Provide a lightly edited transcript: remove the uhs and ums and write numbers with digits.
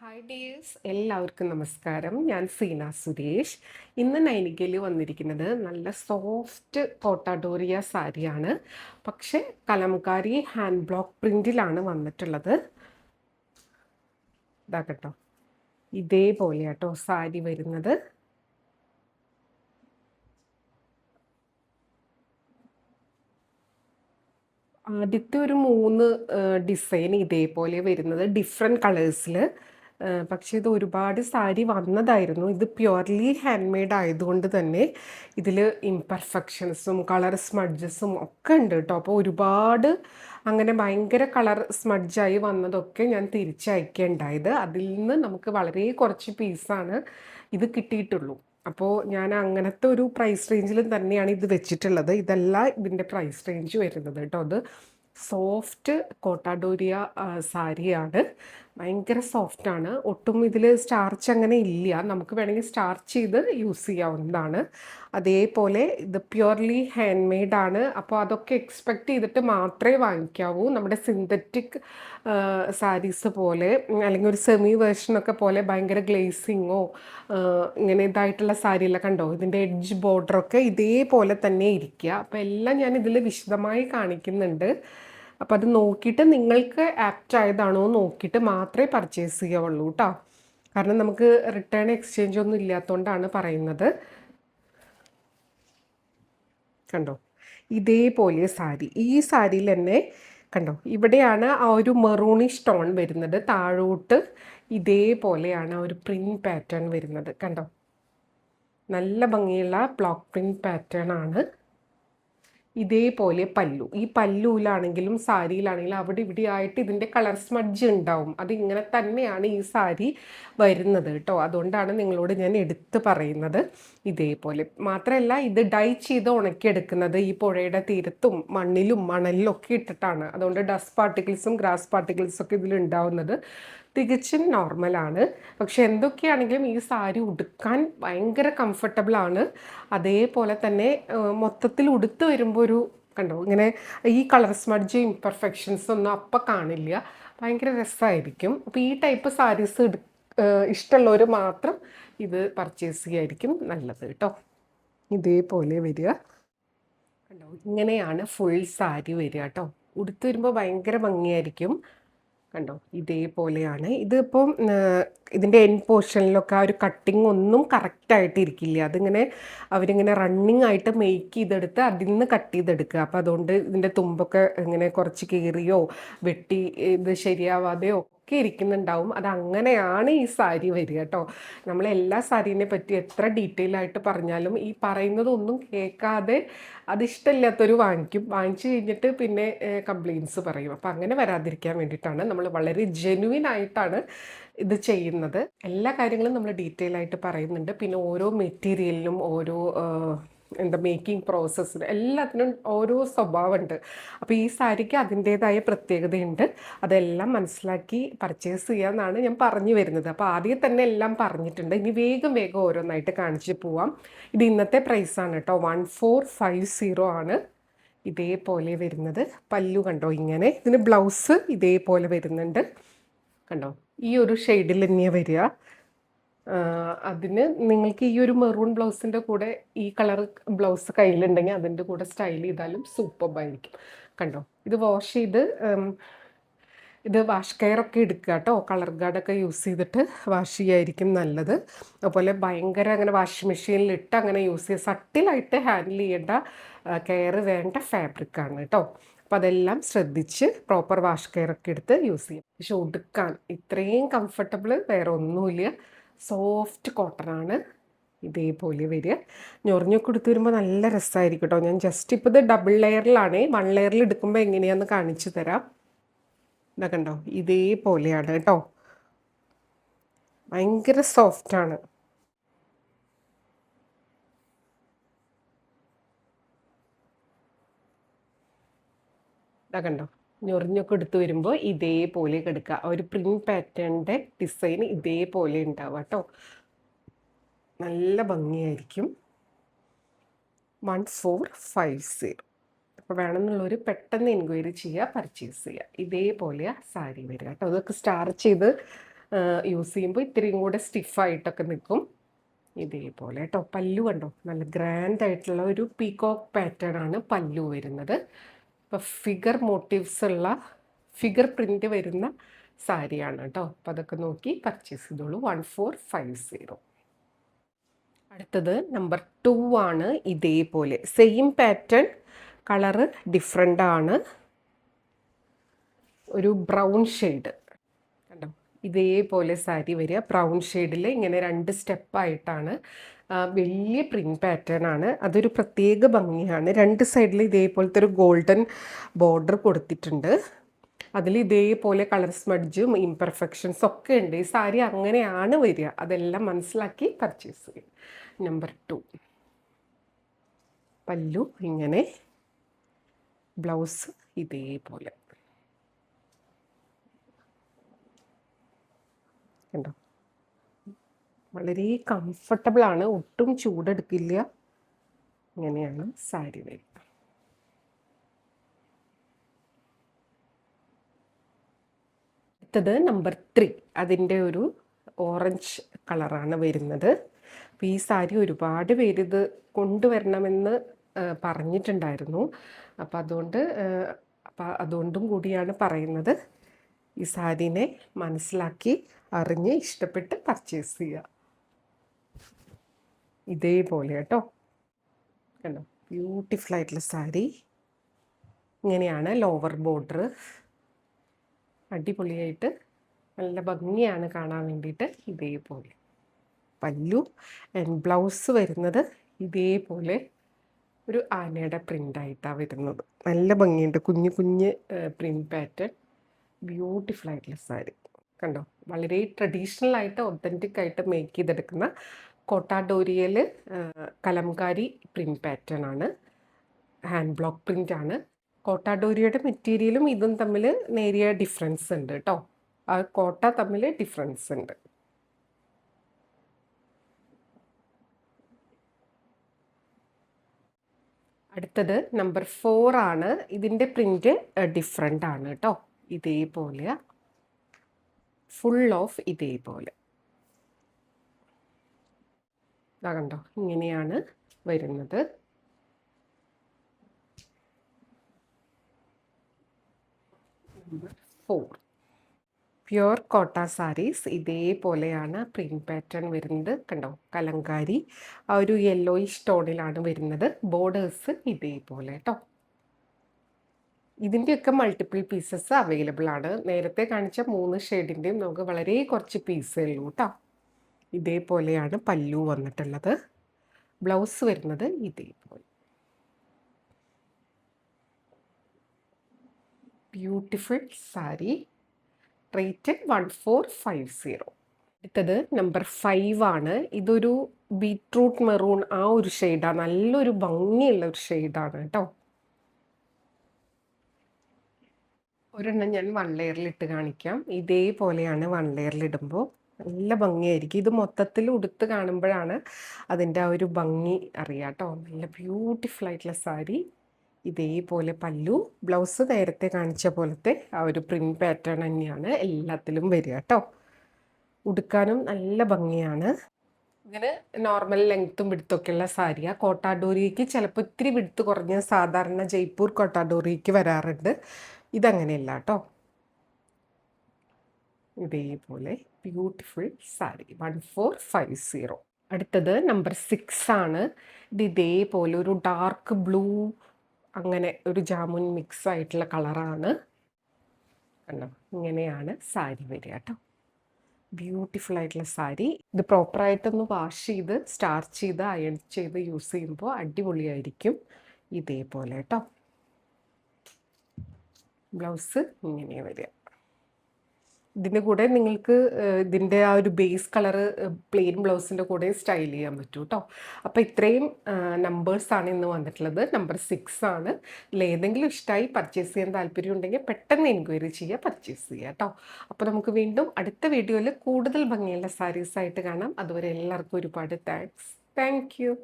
Hi dears, എല്ലാവർക്കും നമസ്കാരം. ഞാൻ സീന സുരേഷ്. ഇന്ന് നൈനികയിൽ വന്നിരിക്കുന്നത് നല്ല സോഫ്റ്റ് കോട്ടാഡോറിയ സാരിയാണ്. പക്ഷേ കലംകാരി ഹാൻഡ് ബ്ലോക്ക് പ്രിന്റിലാണ് വന്നിട്ടുള്ളത്. ഇതാ കേട്ടോ, ഇതേപോലെയാട്ടോ സാരി വരുന്നത്. ആദ്യത്തെ ഒരു 3 ഡിസൈൻ ഇതേപോലെ വരുന്നത് ഡിഫറെൻറ്റ് കളേഴ്സിൽ. പക്ഷേ ഇത് ഒരുപാട് സാരി വന്നതായിരുന്നു. ഇത് പ്യുവർലി ഹാൻഡ് മെയ്ഡ് ആയതുകൊണ്ട് തന്നെ ഇതിൽ ഇംപെർഫെക്ഷൻസും കളർ സ്മഡ്ജസും ഒക്കെ ഉണ്ട് കേട്ടോ. അപ്പോൾ ഒരുപാട് അങ്ങനെ ഭയങ്കര കളർ സ്മഡ്ജായി വന്നതൊക്കെ ഞാൻ തിരിച്ചയക്കുകയുണ്ടായത്. അതിൽ നിന്ന് നമുക്ക് വളരെ കുറച്ച് പീസാണ് ഇത് കിട്ടിയിട്ടുള്ളൂ. അപ്പോൾ ഞാൻ അങ്ങനത്തെ ഒരു പ്രൈസ് റേഞ്ചിൽ തന്നെയാണ് ഇത് വെച്ചിട്ടുള്ളത്. ഇതല്ല ഇതിൻ്റെ പ്രൈസ് റേഞ്ച് വരുന്നത് കേട്ടോ. അത് സോഫ്റ്റ് കോട്ടാഡോരിയ സാരിയാണ്. ഭയങ്കര സോഫ്റ്റാണ്. ഒട്ടും ഇതിൽ സ്റ്റാർച്ച് അങ്ങനെ ഇല്ല. നമുക്ക് വേണമെങ്കിൽ സ്റ്റാർച്ച് ചെയ്ത് യൂസ് ചെയ്യാവുന്നതാണ്. അതേപോലെ ഇത് പ്യുവർലി ഹാൻഡ് മെയ്ഡാണ്. അപ്പോൾ അതൊക്കെ എക്സ്പെക്റ്റ് ചെയ്തിട്ട് മാത്രമേ വാങ്ങിക്കാവൂ. നമ്മുടെ സിന്തറ്റിക് സാരീസ് പോലെ അല്ലെങ്കിൽ ഒരു സെമി വേർഷനൊക്കെ പോലെ ഭയങ്കര ഗ്ലേസിങ്ങോ ഇങ്ങനെ ഇതായിട്ടുള്ള സാരിയല്ല. കണ്ടോ, ഇതിൻ്റെ എഡ്ജ് ബോർഡറൊക്കെ ഇതേപോലെ തന്നെ ഇരിക്കുക. അപ്പോൾ എല്ലാം ഞാൻ ഇതിൽ വിശദമായി കാണിക്കുന്നുണ്ട്. അപ്പോൾ അത് നോക്കിയിട്ട് നിങ്ങൾക്ക് ആപ്റ്റ് ആയതാണോ നോക്കിയിട്ട് മാത്രമേ പർച്ചേസ് ചെയ്യാവുള്ളൂ കേട്ടോ. കാരണം നമുക്ക് റിട്ടേൺ എക്സ്ചേഞ്ച് ഒന്നും ഇല്ലാത്തതുകൊണ്ടാണ് പറയുന്നത്. കണ്ടോ, ഇതേപോലെ സാരി. ഈ സാരിയിൽ തന്നെ കണ്ടോ, ഇവിടെയാണ് ആ ഒരു മെറൂണിഷ് ടോൺ വരുന്നത്. താഴോട്ട് ഇതേപോലെയാണ് ഒരു പ്രിന്റ് പാറ്റേൺ വരുന്നത്. കണ്ടോ, നല്ല ഭംഗിയുള്ള ബ്ലോക്ക് പ്രിന്റ് പാറ്റേൺ ആണ്. ഇതേപോലെ പല്ലു. ഈ പല്ലുവിലാണെങ്കിലും സാരിയിലാണെങ്കിലും അവിടെ ഇവിടെ ആയിട്ട് ഇതിൻ്റെ കളർ സ്മഡ്ജ് ഉണ്ടാവും. അതിങ്ങനെ തന്നെയാണ് ഈ സാരി വരുന്നത് കേട്ടോ. അതുകൊണ്ടാണ് നിങ്ങളോട് ഞാൻ എടുത്ത് പറയുന്നത്. ഇതേപോലെ മാത്രമല്ല, ഇത് ഡൈ ചെയ്ത് ഉണക്കിയെടുക്കുന്നത് ഈ പുഴയുടെ തീരത്തും മണ്ണിലും മണലിലും ഒക്കെ ഇട്ടിട്ടാണ്. അതുകൊണ്ട് ഡസ്റ്റ് പാർട്ടിക്കിൾസും ഗ്രാസ് പാർട്ടിക്കിൾസും ഒക്കെ ഇതിലുണ്ടാവുന്നത് തികച്ചും നോർമലാണ്. പക്ഷെ എന്തൊക്കെയാണെങ്കിലും ഈ സാരി ഉടുക്കാൻ ഭയങ്കര കംഫർട്ടബിളാണ്. അതേപോലെ തന്നെ മൊത്തത്തിൽ ഉടുത്ത് വരുമ്പോൾ ഒരു കണ്ടോ, ഇങ്ങനെ ഈ കളർ സ്മഡ്ജ് ഇംപെർഫെക്ഷൻസ് ഒന്നും അപ്പം കാണില്ല. ഭയങ്കര രസമായിരിക്കും. അപ്പോൾ ഈ ടൈപ്പ് സാരീസ് ഇഷ്ടമുള്ളവർ മാത്രം ഇത് പർച്ചേസ് ചെയ്യായിരിക്കും നല്ലത് കേട്ടോ. ഇതേപോലെ വരിക കണ്ടോ, ഇങ്ങനെയാണ് ഫുൾ സാരി വരിക കേട്ടോ. ഉടുത്ത് വരുമ്പോൾ ഭയങ്കര ഭംഗിയായിരിക്കും. കണ്ടോ, ഇതേപോലെയാണ്. ഇതിപ്പം ഇതിൻ്റെ എൻഡ് പോർഷനിലൊക്കെ ആ ഒരു കട്ടിങ് ഒന്നും കറക്റ്റായിട്ട് ഇരിക്കില്ല. അതിങ്ങനെ അവരിങ്ങനെ റണ്ണിങ് ആയിട്ട് മെയ്ക്ക് ചെയ്തെടുത്ത് അതിൽ നിന്ന് കട്ട് ചെയ്തെടുക്കുക. അപ്പോൾ അതുകൊണ്ട് ഇതിൻ്റെ തുമ്പൊക്കെ ഇങ്ങനെ കുറച്ച് കീറിയോ വെട്ടി ഇത് ശരിയാവാതെയോ ഒക്കെ ഇരിക്കുന്നുണ്ടാവും. അതങ്ങനെയാണ് ഈ സാരി വരിക കേട്ടോ. നമ്മൾ എല്ലാ സാരീനെ പറ്റി എത്ര ഡീറ്റെയിൽ ആയിട്ട് പറഞ്ഞാലും ഈ പറയുന്നതൊന്നും കേൾക്കാതെ അതിഷ്ടമില്ലാത്തൊരു വാങ്ങിച്ചു കഴിഞ്ഞിട്ട് പിന്നെ കംപ്ലയിൻസ് പറയും. അപ്പം അങ്ങനെ വരാതിരിക്കാൻ വേണ്ടിയിട്ടാണ് നമ്മൾ വളരെ ജെനുവിൻ ആയിട്ടാണ് ഇത് ചെയ്യുന്നത്. എല്ലാ കാര്യങ്ങളും നമ്മൾ ഡീറ്റെയിൽ ആയിട്ട് പറയുന്നുണ്ട്. പിന്നെ ഓരോ മെറ്റീരിയലിനും ഓരോ എന്താ മേക്കിംഗ് പ്രോസസ്സിന് എല്ലാത്തിനും ഓരോ സ്വഭാവമുണ്ട്. അപ്പോൾ ഈ സാരിക്ക് അതിൻ്റേതായ പ്രത്യേകതയുണ്ട്. അതെല്ലാം മനസ്സിലാക്കി പർച്ചേസ് ചെയ്യാമെന്നാണ് ഞാൻ പറഞ്ഞു വരുന്നത്. അപ്പോൾ ആദ്യം തന്നെ എല്ലാം പറഞ്ഞിട്ടുണ്ട്. ഇനി വേഗം ഓരോന്നായിട്ട് കാണിച്ച് പോവാം. ഇത് ഇന്നത്തെ പ്രൈസാണ് കേട്ടോ. 1450 ആണ് ഇതേപോലെ വരുന്നത്. പല്ലു കണ്ടോ ഇങ്ങനെ. ഇതിന് ബ്ലൗസ് ഇതേപോലെ വരുന്നുണ്ട്. കണ്ടോ, ഈ ഒരു ഷെയ്ഡിൽ തന്നെയാണ് വരിക. അതിന് നിങ്ങൾക്ക് ഈ ഒരു മെറൂൺ ബ്ലൗസിൻ്റെ കൂടെ ഈ കളർ ബ്ലൗസ് കയ്യിലുണ്ടെങ്കിൽ അതിൻ്റെ കൂടെ സ്റ്റൈൽ ചെയ്താലും സൂപ്പർബായിരിക്കും. കണ്ടോ, ഇത് വാഷ് ചെയ്ത് ഇത് വാഷ് കെയറൊക്കെ എടുക്കുക കേട്ടോ. കളർ ഗാർഡൊക്കെ യൂസ് ചെയ്തിട്ട് വാഷ് ചെയ്യായിരിക്കും നല്ലത്. അതുപോലെ ഭയങ്കര അങ്ങനെ വാഷിംഗ് മെഷീനിലിട്ട് അങ്ങനെ യൂസ് ചെയ്യുക സട്ടിലായിട്ട് ഹാൻഡിൽ ചെയ്യേണ്ട കെയർ വേണ്ട ഫാബ്രിക്കാണ് കേട്ടോ. അപ്പോൾ അതെല്ലാം ശ്രദ്ധിച്ച് പ്രോപ്പർ വാഷ് കെയറൊക്കെ എടുത്ത് യൂസ് ചെയ്യും. പക്ഷെ ഉടുക്കാൻ ഇത്രയും കംഫർട്ടബിൾ വേറെ ഒന്നുമില്ല. സോഫ്റ്റ് കോട്ടനാണ് ഇതേപോലെ വരിക. ഞൊറിഞ്ഞൊക്കെ എടുത്ത് വരുമ്പോൾ നല്ല രസമായിരിക്കും കേട്ടോ. ഞാൻ ജസ്റ്റ് ഇപ്പോൾ ഇത് ഡബിൾ ലെയറിലാണ്. 1 ലെയറിൽ എടുക്കുമ്പോൾ എങ്ങനെയാണെന്ന് കാണിച്ചു തരാം. ഇതാ കണ്ടോ, ഇതേപോലെയാണ് കേട്ടോ. ഭയങ്കര സോഫ്റ്റാണ്. ഇതാ കണ്ടോ, ഞൊറിഞ്ഞൊക്കെ എടുത്ത് വരുമ്പോൾ ഇതേപോലെ എടുക്കുക. ഒരു പ്രിന്റ് പാറ്റേണിൻ്റെ ഡിസൈൻ ഇതേപോലെ ഉണ്ടാവുക കേട്ടോ. നല്ല ഭംഗിയായിരിക്കും. 1450. അപ്പോൾ വേണമെന്നുള്ളവർ പെട്ടെന്ന് എൻക്വയറി ചെയ്യുക, പർച്ചേസ് ചെയ്യുക. ഇതേപോലെ സാരി വരിക കേട്ടോ. അതൊക്കെ സ്റ്റാർച്ച് ചെയ്ത് യൂസ് ചെയ്യുമ്പോൾ ഇത്രയും കൂടെ സ്റ്റിഫായിട്ടൊക്കെ നിൽക്കും. ഇതേപോലെ കേട്ടോ. പല്ലു കണ്ടോ, നല്ല ഗ്രാൻഡ് ആയിട്ടുള്ള ഒരു പീകോക്ക് പാറ്റേൺ ആണ് പല്ലു വരുന്നത്. ഇപ്പോൾ ഫിഗർ മോട്ടീവ്സ് ഉള്ള ഫിഗർ പ്രിൻ്റ് വരുന്ന സാരിയാണ് കേട്ടോ. അപ്പോൾ അതൊക്കെ നോക്കി പർച്ചേസ് ചെയ്തോളൂ. 1450. അടുത്തത് നമ്പർ 2 ആണ്. ഇതേപോലെ സെയിം പാറ്റേൺ, കളറ് ഡിഫറെൻ്റ് ആണ്. ഒരു ബ്രൗൺ ഷെയ്ഡ് കണ്ടോ, ഇതേപോലെ സാരി വരിക. ബ്രൗൺ ഷെയ്ഡിൽ ഇങ്ങനെ 2 സ്റ്റെപ്പായിട്ടാണ്. വലിയ പ്രിൻറ്റ് പാറ്റേൺ ആണ്. അതൊരു പ്രത്യേക ഭംഗിയാണ്. 2 സൈഡിൽ ഇതേപോലത്തെ ഒരു ഗോൾഡൻ ബോർഡർ കൊടുത്തിട്ടുണ്ട്. അതിൽ ഇതേപോലെ കളർ സ്മഡ്ജും ഇംപെർഫെക്ഷൻസ് ഒക്കെ ഉണ്ട്. ഈ സാരി അങ്ങനെയാണ് വരിക. അതെല്ലാം മനസ്സിലാക്കി പർച്ചേസ് ചെയ്യും. നമ്പർ 2 പല്ലു ഇങ്ങനെ, ബ്ലൗസ് ഇതേപോലെ കണ്ടോ. വളരെ കംഫർട്ടബിൾ ആണ്, ഒട്ടും ചൂടെടുക്കില്ല. ഇങ്ങനെയാണ് സാരി വരിക. അടുത്തത് നമ്പർ 3. അതിൻ്റെ ഒരു ഓറഞ്ച് കളറാണ് വരുന്നത്. അപ്പോൾ ഈ സാരി ഒരുപാട് പേര് ഇത് കൊണ്ടുവരണമെന്ന് പറഞ്ഞിട്ടുണ്ടായിരുന്നു. അപ്പോൾ അതുകൊണ്ടും കൂടിയാണ് പറയുന്നത്. ഈ സാരീനെ മനസ്സിലാക്കി അറിഞ്ഞ് ഇഷ്ടപ്പെട്ട് പർച്ചേസ് ചെയ്യുക. ഇതേപോലെ കേട്ടോ. കണ്ടോ, ബ്യൂട്ടിഫുൾ ആയിട്ടുള്ള സാരി. ഇങ്ങനെയാണ് ലോവർ ബോർഡർ. അടിപൊളിയായിട്ട് നല്ല ഭംഗിയാണ് കാണാൻ വേണ്ടിയിട്ട്. ഇതേപോലെ പല്ലു ആൻഡ് ബ്ലൗസ് വരുന്നത് ഇതേപോലെ ഒരു ആനയുടെ പ്രിൻ്റായിട്ടാണ് വരുന്നത്. നല്ല ഭംഗിയുണ്ട്, കുഞ്ഞു കുഞ്ഞ് പ്രിൻ്റ് പാറ്റേൺ. ബ്യൂട്ടിഫുൾ ആയിട്ടുള്ള സാരി കണ്ടോ. വളരെ ട്രഡീഷണൽ ആയിട്ട് ഒത്തൻറ്റിക് ആയിട്ട് മേക്ക് ചെയ്തെടുക്കുന്ന കോട്ടാഡോരിയൽ കലംകാരി പ്രിൻ്റ് പാറ്റേൺ ആണ്. ഹാൻഡ് ബ്ലോക്ക് പ്രിൻ്റ് ആണ്. കോട്ടാഡോരിയുടെ മെറ്റീരിയലും ഇതും തമ്മിൽ നേരിയ ഡിഫറൻസ് ഉണ്ട് കേട്ടോ. ആ കോട്ട തമ്മിൽ ഡിഫറൻസ് ഉണ്ട്. അടുത്തത് നമ്പർ 4 ആണ്. ഇതിൻ്റെ പ്രിൻ്റ് ഡിഫറെൻ്റ് ആണ് കേട്ടോ. ഇതേപോലെ ഫുൾ ഓഫ് ഇതേപോലെ കണ്ടോ, ഇങ്ങനെയാണ് വരുന്നത്. നമ്പർ 4 പ്യുർ കോട്ട സാരീസ്. ഇതേപോലെയാണ് പ്രിൻറ്റ് പാറ്റേൺ വരുന്നത് കണ്ടോ. കലങ്കാരി ആ ഒരു യെല്ലോയിഷ് ടോണിലാണ് വരുന്നത്. ബോർഡേഴ്സ് ഇതേപോലെ കേട്ടോ. ഇതിൻ്റെയൊക്കെ മൾട്ടിപ്പിൾ പീസസ് അവൈലബിൾ ആണ്. നേരത്തെ കാണിച്ച 3 ഷെയ്ഡിൻ്റെയും നമുക്ക് വളരെ കുറച്ച് പീസേ ഉള്ളൂ കേട്ടോ. ഇതേപോലെയാണ് പല്ലു വന്നിട്ടുള്ളത്. ബ്ലൗസ് വരുന്നത് ഇതേപോലെ. ബ്യൂട്ടിഫുൾ സാരി. റേറ്റ് 1450. അടുത്തത് നമ്പർ 5 ആണ്. ഇതൊരു ബീട്രൂട്ട് മെറൂൺ ആ ഒരു ഷെയ്ഡാണ്. നല്ലൊരു ഭംഗിയുള്ള ഒരു ഷെയ്ഡാണ് കേട്ടോ. ഒരെണ്ണം ഞാൻ 1 ലെയറിലിട്ട് കാണിക്കാം. ഇതേപോലെയാണ് 1 ലെയറിലിടുമ്പോൾ നല്ല ഭംഗിയായിരിക്കും. ഇത് മൊത്തത്തിൽ ഉടുത്ത് കാണുമ്പോഴാണ് അതിൻ്റെ ആ ഒരു ഭംഗി അറിയാം കേട്ടോ. നല്ല ബ്യൂട്ടിഫുൾ ആയിട്ടുള്ള സാരി. ഇതേപോലെ പല്ലു, ബ്ലൗസ് നേരത്തെ കാണിച്ച പോലത്തെ ആ ഒരു പ്രിൻറ്റ് പാറ്റേൺ തന്നെയാണ് എല്ലാത്തിലും വരിക കേട്ടോ. ഉടുക്കാനും നല്ല ഭംഗിയാണ്. ഇങ്ങനെ നോർമൽ ലെങ്ത്തും വിടുത്തൊക്കെയുള്ള സാരിയാണ്. കോട്ടാഡോറിക്ക് ചിലപ്പോൾ ഇത്തിരി വിടുത്ത് കുറഞ്ഞ സാധാരണ ജയ്പൂർ കോട്ടാഡോറിക്ക് വരാറുണ്ട്. ഇതങ്ങനെയല്ല കേട്ടോ. ഇതേപോലെ ബ്യൂട്ടിഫുൾ സാരി 1450. അടുത്തത് നമ്പർ 6 ആണ്. ഇത് ഇതേപോലെ ഒരു ഡാർക്ക് ബ്ലൂ, അങ്ങനെ ഒരു ജാമുൻ മിക്സ് ആയിട്ടുള്ള കളറാണ് കണ്ടോ. ഇങ്ങനെയാണ് സാരി വരിക കേട്ടോ. ബ്യൂട്ടിഫുൾ ആയിട്ടുള്ള സാരി. ഇത് പ്രോപ്പറായിട്ടൊന്ന് വാഷ് ചെയ്ത് സ്റ്റാർച്ച് ചെയ്ത് അയൺ ചെയ്ത് യൂസ് ചെയ്യുമ്പോൾ അടിപൊളിയായിരിക്കും. ഇതേപോലെ കേട്ടോ. ബ്ലൗസ് ഇങ്ങനെ വരിക. ഇതിൻ്റെ കൂടെ നിങ്ങൾക്ക് ഇതിൻ്റെ ആ ഒരു ബേസ് കളറ് പ്ലെയിൻ ബ്ലൗസിൻ്റെ കൂടെ സ്റ്റൈൽ ചെയ്യാൻ പറ്റും കേട്ടോ. അപ്പോൾ ഇത്രയും നമ്പേഴ്സാണ് ഇന്ന് വന്നിട്ടുള്ളത്. നമ്പർ 6 ആണ്. ഇതിലേതെങ്കിലും ഇഷ്ടമായി പർച്ചേസ് ചെയ്യാൻ താല്പര്യം ഉണ്ടെങ്കിൽ പെട്ടെന്ന് എൻക്വയറി ചെയ്യുക, പർച്ചേസ് ചെയ്യുക കേട്ടോ. അപ്പോൾ നമുക്ക് വീണ്ടും അടുത്ത വീഡിയോയിൽ കൂടുതൽ ഭംഗിയുള്ള സാരീസായിട്ട് കാണാം. അതുവരെ എല്ലാവർക്കും ഒരുപാട് താങ്ക്സ്. Thank you.